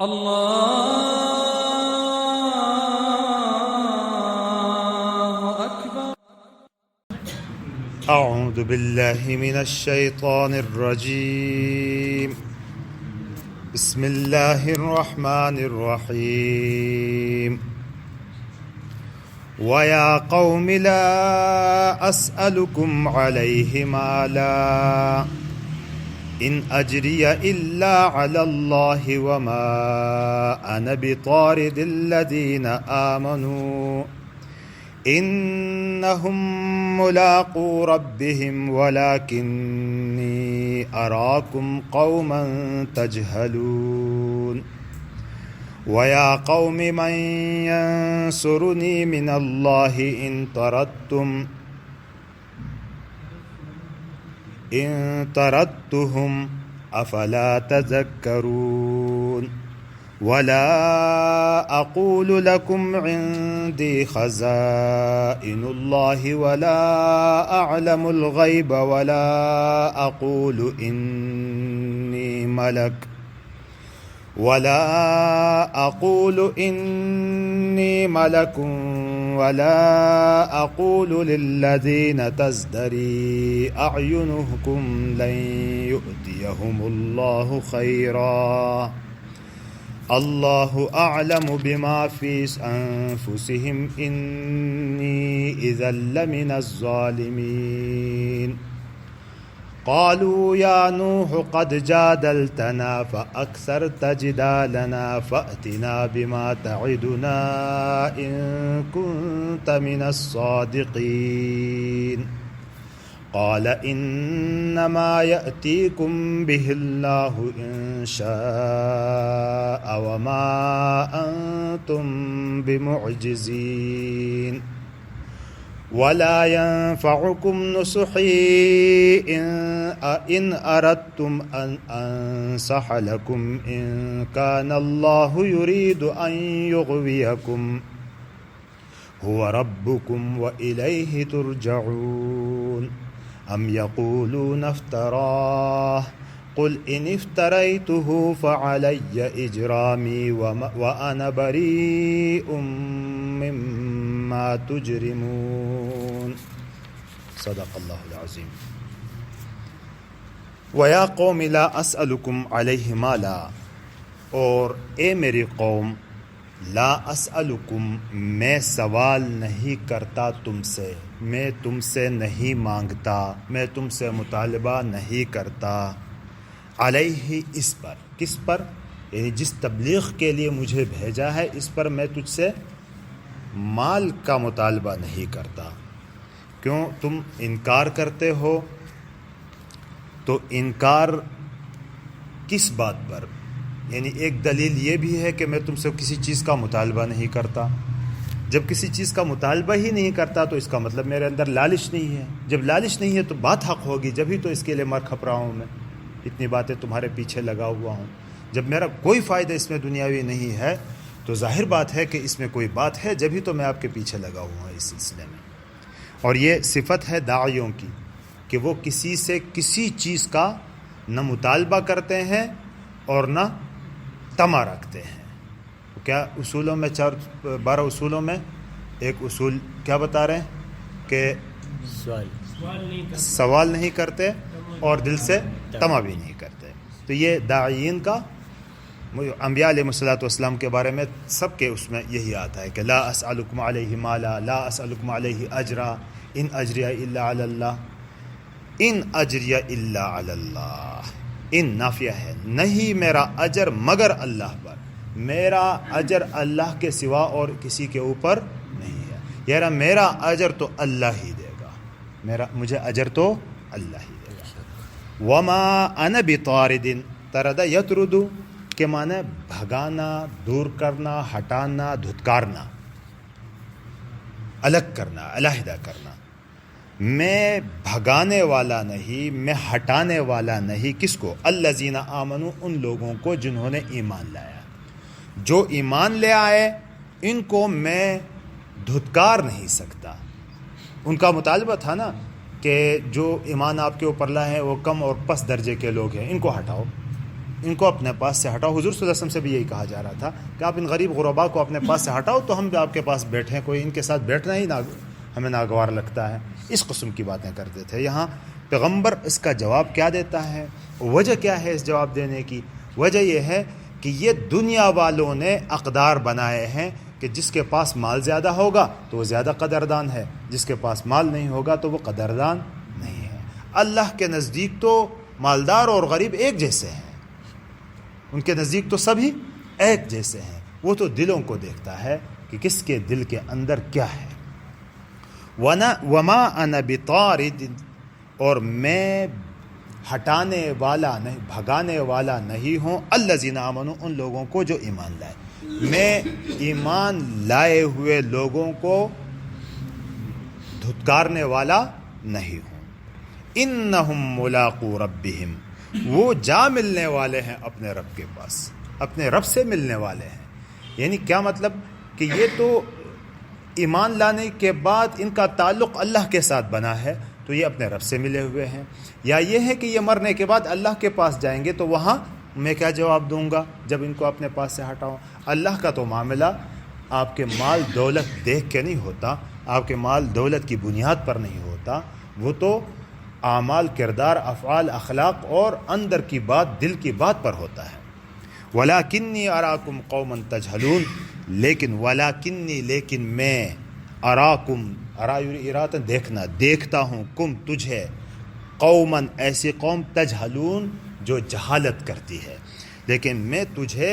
الله أكبر. أعوذ بالله من الشيطان الرجيم. بسم الله الرحمن الرحيم. ويا قوم لا أسألكم عليه مالا إن أجري إلا على الله وما أنا بطارد الذين آمنوا إنهم ملاقو ربهم ولكني أراكم قوما تجهلون. ويا قوم من ينصرني من الله إن طردتهم أفلا تذكرون. ولا أقول لكم عندي خزائن الله ولا أعلم الغيب ولا أقول إني ملك ولا أقول للذين تزدري أعينكم لن يؤتيهم الله خيرا الله أعلم بما في أنفسهم إني إذا لمن الظالمين. قالوا يا نوح قد جادلتنا فأكثرت جدالنا فأتنا بما تعدنا إن كنت من الصادقين. قال إنما يأتيكم به الله إن شاء وما أنتم بمعجزين. ولا ينفعكم نصحي إن أردتم أن أنصح لكم إن كان الله يريد أن يغويكم هو ربكم وإليه ترجعون. أم يقولون افتراه قل إن افتريته فعلي إجرامي وأنا بريء مما تجرمون. صدق الله العظيم. ويا قوم لا أسألكم عليه مالا، اور اے میری قوم، لا اسألکم، میں سوال نہیں کرتا تم سے، میں تم سے نہیں مانگتا، میں تم سے مطالبہ نہیں کرتا، علیہ، اس پر، کس پر؟ یعنی جس تبلیغ کے لیے مجھے بھیجا ہے اس پر میں تجھ سے مال کا مطالبہ نہیں کرتا۔ کیوں؟ تم انکار کرتے ہو، تو انکار کس بات پر؟ یعنی ایک دلیل یہ بھی ہے کہ میں تم سے کسی چیز کا مطالبہ نہیں کرتا۔ جب کسی چیز کا مطالبہ ہی نہیں کرتا تو اس کا مطلب میرے اندر لالچ نہیں ہے۔ جب لالچ نہیں ہے تو بات حق ہوگی، جبھی تو اس کے لیے مر کھپ رہا ہوں میں، اتنی باتیں تمہارے پیچھے لگا ہوا ہوں۔ جب میرا کوئی فائدہ اس میں دنیاوی نہیں ہے تو ظاہر بات ہے کہ اس میں کوئی بات ہے، جبھی تو میں آپ کے پیچھے لگا ہوا ہوں اس سلسلے میں۔ اور یہ صفت ہے داعیوں کی کہ وہ کسی سے کسی چیز کا نہ مطالبہ کرتے ہیں اور نہ تما رکھتے ہیں۔ کیا اصولوں میں 12 اصولوں میں ایک اصول کیا بتا رہے ہیں کہ سوال نہیں کرتے اور دل سے تما بھی نہیں کرتے۔ تو یہ داعین کا، انبیاء علیہ السلام کے بارے میں سب کے اس میں یہی آتا ہے کہ لا اسألکم علیہ مالا، لا اسألکم علیہ اجرا، ان اجریہ الا علی اللہ، ان اجریہ الا علی اللہ۔ ان نافیہ ہے، نہیں میرا اجر مگر اللہ پر، میرا اجر اللہ کے سوا اور کسی کے اوپر نہیں ہے۔ یعنی میرا اجر تو اللہ ہی دے گا، مجھے اجر تو اللہ ہی دے گا۔ وما انا بطارد، طرد یطرد کے معنی بھگانا، دور کرنا، ہٹانا، دھتکارنا، الگ کرنا، علیحدہ کرنا۔ میں بھگانے والا نہیں، میں ہٹانے والا نہیں۔ کس کو؟ الذین آمنوا، ان لوگوں کو جنہوں نے ایمان لایا۔ جو ایمان لے آئے ان کو میں دھتکار نہیں سکتا۔ ان کا مطالبہ تھا نا کہ جو ایمان آپ کے اوپر لائے ہیں وہ کم اور پس درجے کے لوگ ہیں، ان کو ہٹاؤ۔ ان کو اپنے پاس سے ہٹاؤ. حضور صلی اللہ علیہ وسلم سے بھی یہی کہا جا رہا تھا کہ آپ ان غریب غربا کو اپنے پاس سے ہٹاؤ تو ہم بھی آپ کے پاس بیٹھیں. کوئی ان کے ساتھ بیٹھنا ہی ہمیں ناگوار لگتا ہے. اس قسم کی باتیں کرتے تھے. یہاں پیغمبر اس کا جواب کیا دیتا ہے؟ وجہ کیا ہے اس جواب دینے کی؟ وجہ یہ ہے کہ یہ دنیا والوں نے اقدار بنائے ہیں کہ جس کے پاس مال زیادہ ہوگا تو وہ زیادہ قدردان ہے، جس کے پاس مال نہیں ہوگا تو وہ قدردان نہیں ہے. اللہ کے نزدیک تو مالدار اور غریب ایک جیسے ہیں. ان کے نزدیک تو سبھی ایک جیسے ہیں. وہ تو دلوں کو دیکھتا ہے کہ کس کے دل کے اندر کیا ہے. وما انا بطارد، اور میں ہٹانے والا نہیں، بھگانے والا نہیں ہوں، الذین آمنوا، ان لوگوں کو جو ایمان لائے. میں ایمان لائے ہوئے لوگوں کو دھتکارنے والا نہیں ہوں. انہم ملاقو ربہم، وہ جا ملنے والے ہیں اپنے رب کے پاس، اپنے رب سے ملنے والے ہیں. یعنی کیا مطلب کہ یہ تو ایمان لانے کے بعد ان کا تعلق اللہ کے ساتھ بنا ہے تو یہ اپنے رب سے ملے ہوئے ہیں. یا یہ ہے کہ یہ مرنے کے بعد اللہ کے پاس جائیں گے تو وہاں میں کیا جواب دوں گا جب ان کو اپنے پاس سے ہٹاؤں؟ اللہ کا تو معاملہ آپ کے مال دولت دیکھ کے نہیں ہوتا، آپ کے مال دولت کی بنیاد پر نہیں ہوتا. وہ تو اعمال، کردار، افعال، اخلاق اور اندر کی بات، دل کی بات پر ہوتا ہے. وَلَكِنِّي أَرَاكُمْ قَوْمًا تَجْهَلُونَ، لیکن میں اراکم، اراتن دیکھنا، دیکھتا ہوں، کم تجھے، قوماً ایسی قوم، تجہلون جو جہالت کرتی ہے، لیکن میں تجھے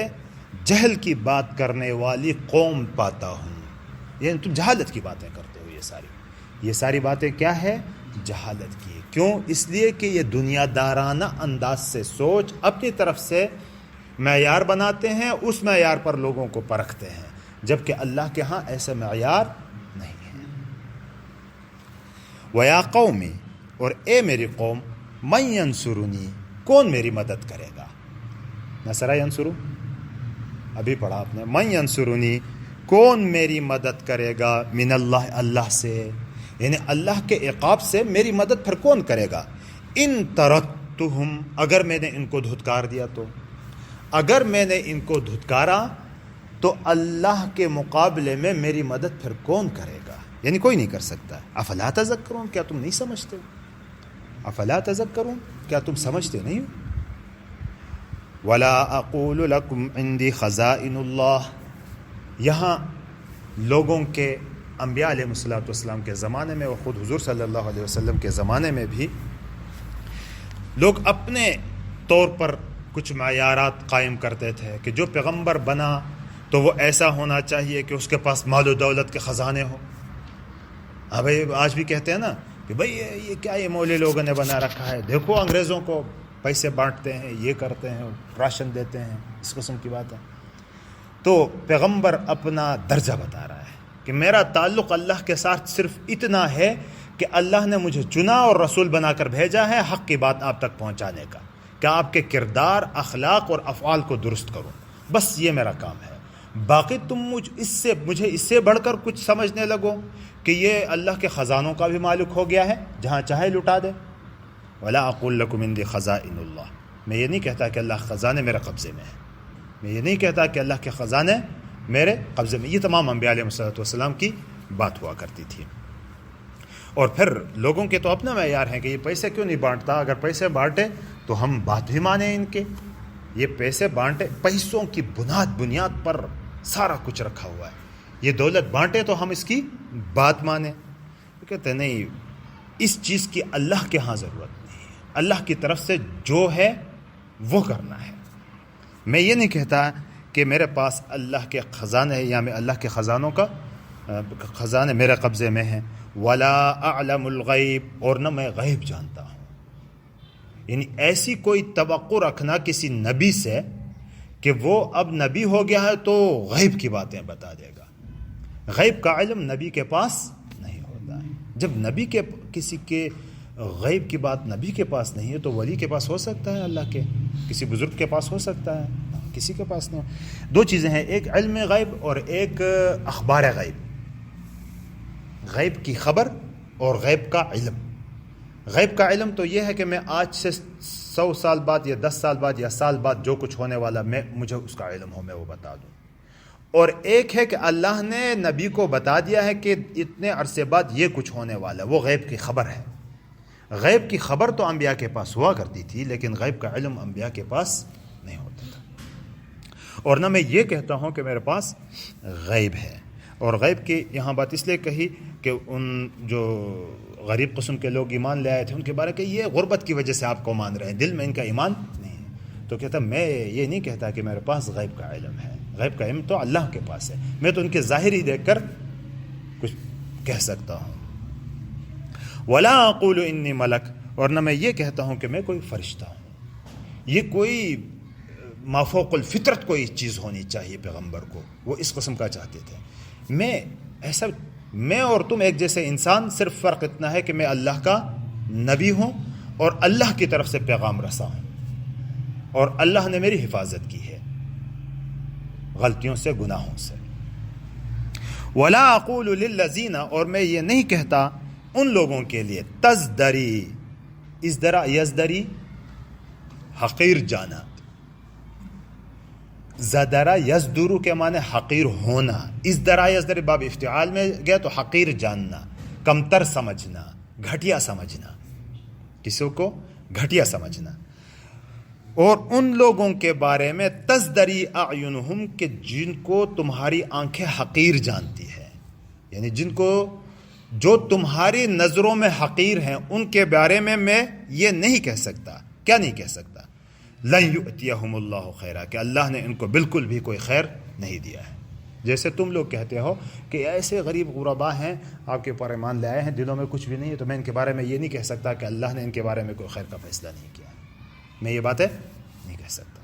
جہل کی بات کرنے والی قوم پاتا ہوں. یعنی تم جہالت کی باتیں کرتے ہو. یہ ساری باتیں کیا ہے؟ جہالت کی. کیوں؟ اس لیے کہ یہ دنیا دارانہ انداز سے سوچ اپنی طرف سے معیار بناتے ہیں، اس معیار پر لوگوں کو پرکھتے ہیں، جبکہ اللہ کے ہاں ایسا معیار نہیں ہے. وَيَا قَوْمِ، اور اے میری قوم، مَن يَنصُرُنِي، کون میری مدد کرے گا؟ نصرہ ینصرو ابھی پڑھا آپ نے. مَن يَنصُرُنِي، کون میری مدد کرے گا؟ من اللہ، اللہ سے، یعنی اللہ کے عقاب سے میری مدد پھر کون کرے گا؟ ان ترکتہم، اگر میں نے ان کو دھتکار دیا تو، اگر میں نے ان کو دھتکارا تو اللہ کے مقابلے میں میری مدد پھر کون کرے گا؟ یعنی کوئی نہیں کر سکتا. افلا تذکرون، کیا تم نہیں سمجھتے ہو؟ افلا تذکرون، کیا تم سمجھتے نہیں ہو؟ ولا اقول لکم عندی خزائن اللہ، یہاں لوگوں کے، انبیاء علیہ السلام کے زمانے میں اور خود حضور صلی اللہ علیہ وسلم کے زمانے میں بھی لوگ اپنے طور پر کچھ معیارات قائم کرتے تھے کہ جو پیغمبر بنا تو وہ ایسا ہونا چاہیے کہ اس کے پاس مال و دولت کے خزانے ہوں. بھائی آج بھی کہتے ہیں نا کہ بھئی یہ کیا یہ مولوی لوگوں نے بنا رکھا ہے، دیکھو انگریزوں کو پیسے بانٹتے ہیں، یہ کرتے ہیں، راشن دیتے ہیں، اس قسم کی بات ہے. تو پیغمبر اپنا درجہ بتا رہا ہے کہ میرا تعلق اللہ کے ساتھ صرف اتنا ہے کہ اللہ نے مجھے چنا اور رسول بنا کر بھیجا ہے حق کی بات آپ تک پہنچانے کا، کہ آپ کے کردار، اخلاق اور افعال کو درست کروں، بس یہ میرا کام ہے. باقی تم مجھے اس سے بڑھ کر کچھ سمجھنے لگو کہ یہ اللہ کے خزانوں کا بھی مالک ہو گیا ہے، جہاں چاہے لٹا دے. ولا اقول لکم عندی خزائن اللہ، میں یہ نہیں کہتا کہ اللہ خزانے میرے قبضے میں ہیں، میں یہ نہیں کہتا کہ اللہ کے خزانے میرے قبضے میں. یہ تمام انبیاء علیہ السلام کی بات ہوا کرتی تھی. اور پھر لوگوں کے تو اپنا معیار ہے کہ یہ پیسے کیوں نہیں بانٹتا، اگر پیسے بانٹے تو ہم بات بھی مانیں ان کے. یہ پیسے بانٹے، پیسوں کی بنیاد پر سارا کچھ رکھا ہوا ہے. یہ دولت بانٹے تو ہم اس کی بات مانیں. کہتے ہیں نہیں، اس چیز کی اللہ کے ہاں ضرورت نہیں ہے، اللہ کی طرف سے جو ہے وہ کرنا ہے. میں یہ نہیں کہتا کہ میرے پاس اللہ کے خزانے ہیں یا میں اللہ کے خزانوں کا خزانے میرے قبضے میں ہیں. ولا اعلم الغیب، اور نہ میں غیب جانتا ہوں. یعنی ایسی کوئی توقع رکھنا کسی نبی سے کہ وہ اب نبی ہو گیا ہے تو غیب کی باتیں بتا دے گا. غیب کا علم نبی کے پاس نہیں ہوتا ہے. جب نبی کے کسی کے غیب کی بات نبی کے پاس نہیں ہے تو ولی کے پاس ہو سکتا ہے، اللہ کے کسی بزرگ کے پاس ہو سکتا ہے، کسی کے پاس نہیں. دو چیزیں ہیں، ایک علم غیب اور ایک اخبار غیب. غیب کی خبر اور غیب کا علم. غیب کا علم تو یہ ہے کہ میں آج سے 100 سال بعد یا 10 سال بعد یا سال بعد جو کچھ ہونے والا مجھے اس کا علم ہو، میں وہ بتا دوں. اور ایک ہے کہ اللہ نے نبی کو بتا دیا ہے کہ اتنے عرصے بعد یہ کچھ ہونے والا ہے، وہ غیب کی خبر ہے. غیب کی خبر تو انبیاء کے پاس ہوا کرتی تھی، لیکن غیب کا علم انبیاء کے پاس نہیں ہوتا تھا. اور نہ میں یہ کہتا ہوں کہ میرے پاس غیب ہے. اور غیب کی یہاں بات اس لیے کہی کہ ان جو غریب قسم کے لوگ ایمان لے آئے تھے ان کے بارے کہ یہ غربت کی وجہ سے آپ کو مان رہے ہیں، دل میں ان کا ایمان نہیں ہے. تو کہتا میں یہ نہیں کہتا کہ میرے پاس غیب کا علم ہے. غیب کا علم تو اللہ کے پاس ہے، میں تو ان کے ظاہر ہی دیکھ کر کچھ کہہ سکتا ہوں. ولا اقول انی ملک، اور نہ میں یہ کہتا ہوں کہ میں کوئی فرشتہ ہوں. یہ کوئی مافوق الفطرت کوئی چیز ہونی چاہیے پیغمبر کو، وہ اس قسم کا چاہتے تھے. میں اور تم ایک جیسے انسان، صرف فرق اتنا ہے کہ میں اللہ کا نبی ہوں اور اللہ کی طرف سے پیغام رساں ہوں، اور اللہ نے میری حفاظت کی ہے غلطیوں سے، گناہوں سے. ولا اقول للذین، اور میں یہ نہیں کہتا ان لوگوں کے لیے تزدری، ازدرا یزدری حقیر جانا، زدرا یزدرو کے معنی حقیر ہونا، ازدرا یزدری باب افتعال میں گیا تو حقیر جاننا، کمتر سمجھنا، گھٹیا سمجھنا، کسی کو گھٹیا سمجھنا. اور ان لوگوں کے بارے میں تزدری اعینہم، کہ جن کو تمہاری آنکھیں حقیر جانتی ہے، یعنی جن کو جو تمہاری نظروں میں حقیر ہیں ان کے بارے میں یہ نہیں کہہ سکتا. کیا نہیں کہہ سکتا؟ لن یؤتیہم اللہ خیرا، کہ اللہ نے ان کو بالکل بھی کوئی خیر نہیں دیا ہے. جیسے تم لوگ کہتے ہو کہ ایسے غریب غربا ہیں آپ کے اوپر ایمان لے آئے ہیں، دلوں میں کچھ بھی نہیں ہے، تو میں ان کے بارے میں یہ نہیں کہہ سکتا کہ اللہ نے ان کے بارے میں کوئی خیر کا فیصلہ نہیں کیا. میں یہ باتیں نہیں کہہ سکتا.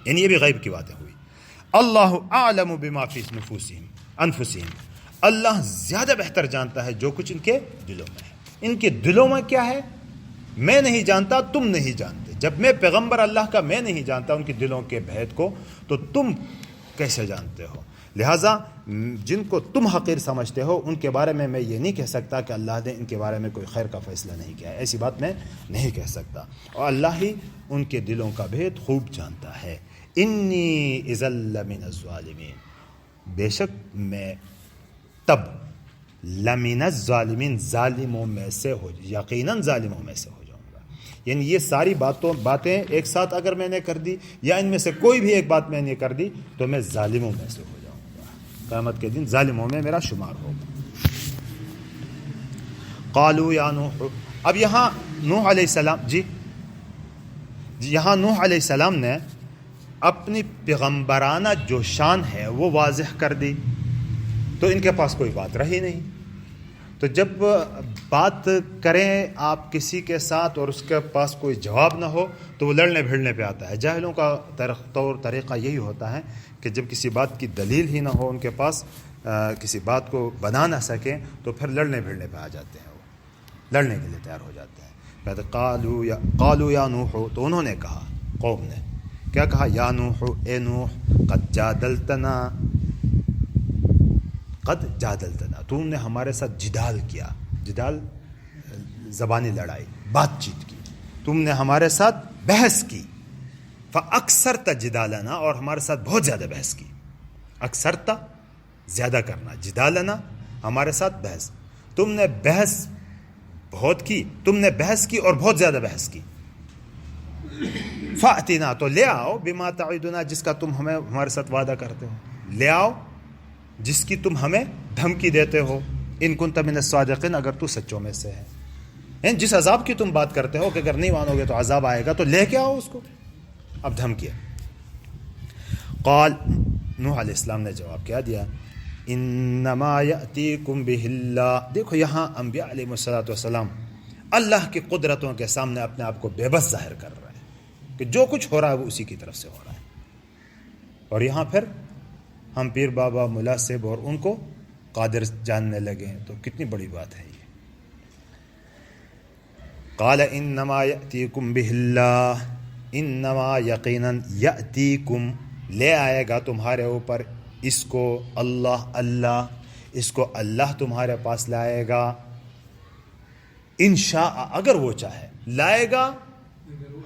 یعنی یہ بھی غیب کی باتیں ہوئی. اللہ اعلم بما فی انفسہم، اللہ زیادہ بہتر جانتا ہے جو کچھ ان کے دلوں میں ہے. ان کے دلوں میں کیا ہے میں نہیں جانتا، تم نہیں جانتے. جب میں پیغمبر اللہ کا میں نہیں جانتا ان کے دلوں کے بھید کو، تو تم کیسے جانتے ہو؟ لہٰذا جن کو تم حقیر سمجھتے ہو ان کے بارے میں یہ نہیں کہہ سکتا کہ اللہ نے ان کے بارے میں کوئی خیر کا فیصلہ نہیں کیا ہے. ایسی بات میں نہیں کہہ سکتا. اور اللہ ہی ان کے دلوں کا بھید خوب جانتا ہے. انی اذا لمن الظالمین، بے شک میں تب لمن الظالمین، ظالموں میں سے ہو، یقیناً ظالموں میں سے ہو جاؤں گا. یعنی یہ ساری باتیں ایک ساتھ اگر میں نے کر دی، یا ان میں سے کوئی بھی ایک بات میں نے کر دی، تو میں ظالموں میں سے ہو جاؤں گا. قیامت کے دن ظالموں میں میرا شمار ہوگا. قالوا یا نوح، اب یہاں نوح علیہ السلام یہاں نوح علیہ السلام نے اپنی پیغمبرانہ جو شان ہے وہ واضح کر دی، تو ان کے پاس کوئی بات رہی نہیں. تو جب بات کریں آپ کسی کے ساتھ اور اس کے پاس کوئی جواب نہ ہو تو وہ لڑنے بھیڑنے پہ آتا ہے. جاہلوں کا طور طریقہ یہی ہوتا ہے کہ جب کسی بات کی دلیل ہی نہ ہو ان کے پاس، کسی بات کو بنا نہ سکیں، تو پھر لڑنے بھیڑنے پہ آ جاتے ہیں، وہ لڑنے کے لیے تیار ہو جاتے ہیں. قالوا یا نوح، تو انہوں نے کہا، قوم نے کیا کہا؟ یا نوح، اے نوح، قد جادلتنا، تم نے ہمارے ساتھ جدال کیا. جدال زبانی لڑائی، بات چیت کی، تم نے ہمارے ساتھ بحث کی. فاکثرت جدالنا، اور ہمارے ساتھ بہت زیادہ بحث کی. اکثرتا زیادہ کرنا، جدالنا ہمارے ساتھ بحث. تم نے بحث بہت کی، تم نے بحث کی اور بہت زیادہ بحث کی. فاتنا، تو لے آؤ، بما تعدنا، جس کا تم ہمیں ہمارے ساتھ وعدہ کرتے ہو. لے آؤ جس کی تم ہمیں دھمکی دیتے ہو. ان کنت من الصادقین، اگر تو سچوں میں سے ہے. یعنی جس عذاب کی تم بات کرتے ہو کہ اگر نہیں مانو گے تو عذاب آئے گا، تو لے کے آؤ اس کو. اب دھمکی. قال، نوح علیہ السلام نے جواب کیا دیا، انما یأتیکم بہ اللہ. دیکھو یہاں انبیاء علیہ السلام اللہ کی قدرتوں کے سامنے اپنے آپ کو بے بس ظاہر کر رہے ہیں کہ جو کچھ ہو رہا ہے وہ اسی کی طرف سے ہو رہا ہے. اور یہاں پھر ہم پیر بابا ملا صاحب اور ان کو قادر جاننے لگے ہیں، تو کتنی بڑی بات ہے یہ. قال انما یأتیکم بہ اللہ، انما یقیناً یأتیکم لے آئے گا تمہارے اوپر اس کو اللہ، اس کو اللہ تمہارے پاس لائے گا. انشاء، اگر وہ چاہے لائے گا،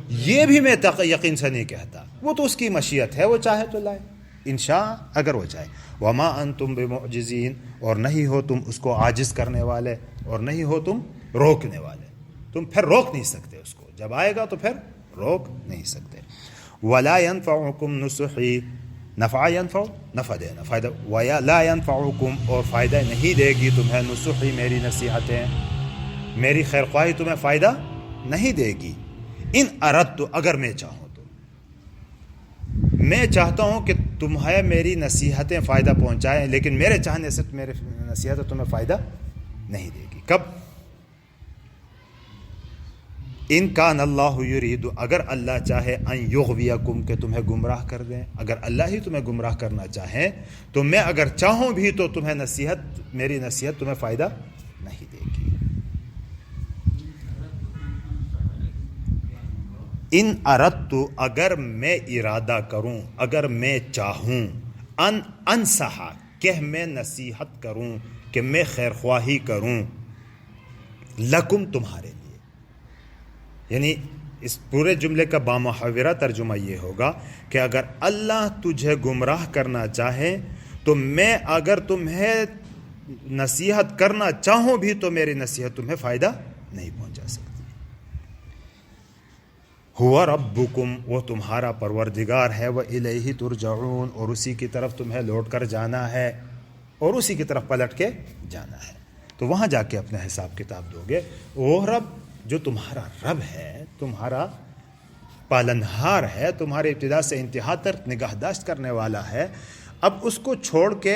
یہ بھی میں یقین سے نہیں کہتا، وہ تو اس کی مشیت ہے، وہ چاہے تو لائے انشاء، اگر وہ چاہے۔ وما انتم بمعجزین، اور نہیں ہو تم اس کو عاجز کرنے والے، اور نہیں ہو تم روکنے والے، تم پھر روک نہیں سکتے اس کو، جب آئے گا تو پھر روک نہیں سکتے۔ ولا ينفعكم نصحی، نفع ينفع، نفع دینا، فائدہ، ولا ينفعكم، اور فائدہ نہیں دے گی تمہیں، نصحی، میری نصیحتیں، میری خیر خواہی تمہیں فائدہ نہیں دے گی، ان اردت، اگر میں چاہوں تو، میں چاہتا ہوں کہ تمہیں میری نصیحتیں فائدہ پہنچائیں، لیکن میرے چاہنے سے میرے نصیحتیں تمہیں فائدہ نہیں دے گی۔ کب؟ ان کان اللہ یرید، اگر اللہ چاہے، ان یغویکم، کہ تمہیں گمراہ کر دیں، اگر اللہ ہی تمہیں گمراہ کرنا چاہے تو میں اگر چاہوں بھی تو تمہیں نصیحت، میری نصیحت تمہیں فائدہ نہیں دے گی۔ ان اردت، اگر میں ارادہ کروں، اگر میں چاہوں، ان انصحا، کہ میں نصیحت کروں، کہ میں خیر خواہی کروں، لکم، تمہارے لیے، یعنی اس پورے جملے کا بامحاورہ ترجمہ یہ ہوگا کہ اگر اللہ تجھے گمراہ کرنا چاہے تو میں اگر تمہیں نصیحت کرنا چاہوں بھی تو میری نصیحت تمہیں فائدہ نہیں پہنچا سکتی۔ ہوا ربکم، وہ تمہارا پروردگار ہے، وإلیہ ترجعون، اور اسی کی طرف تمہیں لوٹ کر جانا ہے، اور اسی کی طرف پلٹ کے جانا ہے، تو وہاں جا کے اپنا حساب کتاب دو گے۔ وہ رب جو تمہارا رب ہے، تمہارا پالنہار ہے، تمہارے ابتدا سے انتہا تک نگہداشت کرنے والا ہے، اب اس کو چھوڑ کے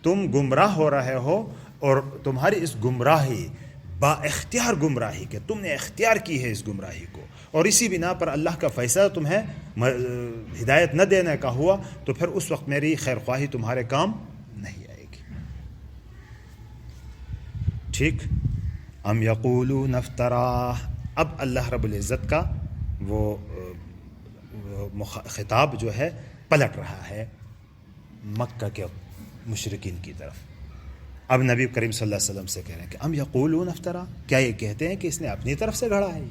تم گمراہ ہو رہے ہو، اور تمہاری اس گمراہی، با اختیار گمراہی کہ تم نے اختیار کی ہے اس گمراہی کو، اور اسی بنا پر اللہ کا فیصلہ تمہیں ہدایت نہ دینے کا ہوا، تو پھر اس وقت میری خیر خواہی تمہارے کام نہیں آئے گی۔ ٹھیک؟ ام یقولون افتراہ، اب اللہ رب العزت کا وہ خطاب جو ہے پلٹ رہا ہے مکہ کے مشرکین کی طرف۔ اب نبی کریم صلی اللہ علیہ وسلم سے کہہ رہے ہیں کہ ام یقولون افتراہ، کیا یہ کہتے ہیں کہ اس نے اپنی طرف سے گھڑا ہے،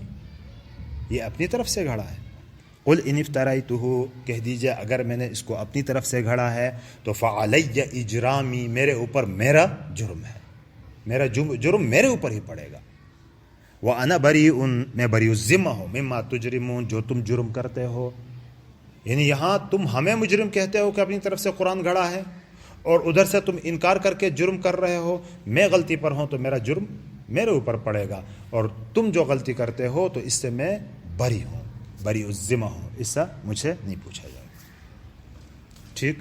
یہ اپنی طرف سے گھڑا ہے؟ قل ان افتریتہ، کہہ دیجئے اگر میں نے اس کو اپنی طرف سے گھڑا ہے تو فعلی اجرامی، میرے اوپر میرا جرم ہے، میرا جرم میرے اوپر ہی پڑے گا۔ وَأَنَا بَرِيءٌ، میں بری الذمہ ہوں، مما تجرمون، جو تم جرم کرتے ہو۔ یعنی یہاں تم ہمیں مجرم کہتے ہو کہ اپنی طرف سے قرآن گھڑا ہے، اور ادھر سے تم انکار کر کے جرم کر رہے ہو، میں غلطی پر ہوں تو میرا جرم میرے اوپر پڑے گا، اور تم جو غلطی کرتے ہو تو اس سے میں بری ہوں، بری الذمہ ہوں، اس سے مجھے نہیں پوچھا جائے گا۔ ٹھیک؟